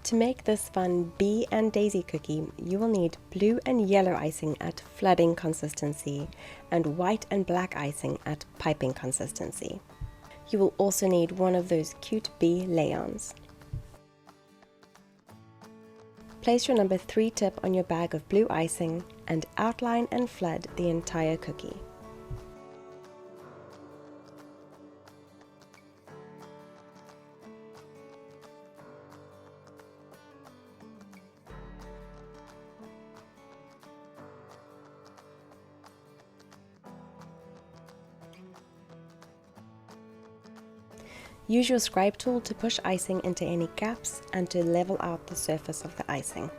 To make this fun bee and daisy cookie, you will need blue and yellow icing at flooding consistency and white and black icing at piping consistency. You will also need one of those cute bee lay-ons. Place your number 3 tip on your bag of blue icing and outline and flood the entire cookie. Use your scribe tool to push icing into any gaps and to level out the surface of the icing.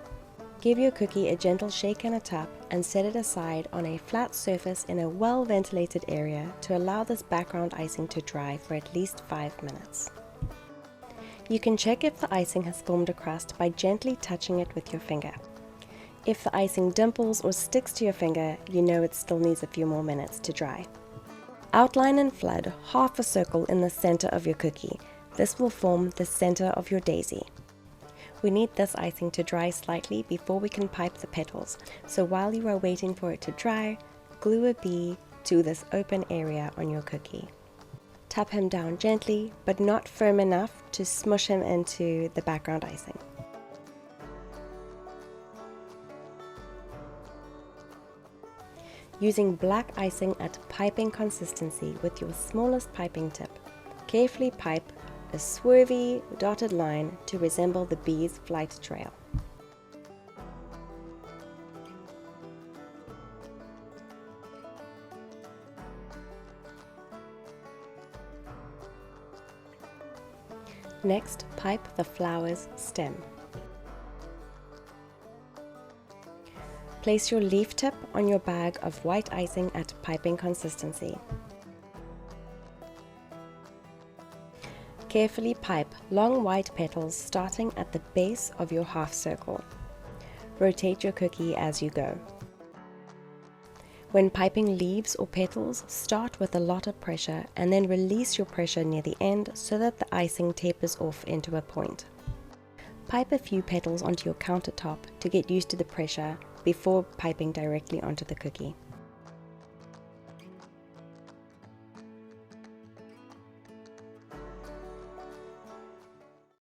Give your cookie a gentle shake and a tap and set it aside on a flat surface in a well-ventilated area to allow this background icing to dry for at least 5 minutes. You can check if the icing has formed a crust by gently touching it with your finger. If the icing dimples or sticks to your finger, you know it still needs a few more minutes to dry. Outline and flood half a circle in the center of your cookie. This will form the center of your daisy. We need this icing to dry slightly before we can pipe the petals, so while you are waiting for it to dry, glue a bee to this open area on your cookie. Tap him down gently, but not firm enough to smush him into the background icing. Using black icing at piping consistency with your smallest piping tip, carefully pipe a swervy dotted line to resemble the bee's flight trail. Next, pipe the flower's stem. Place your leaf tip on your bag of white icing at piping consistency. Carefully pipe long white petals starting at the base of your half circle. Rotate your cookie as you go. When piping leaves or petals, start with a lot of pressure and then release your pressure near the end so that the icing tapers off into a point. Pipe a few petals onto your countertop to get used to the pressure before piping directly onto the cookie.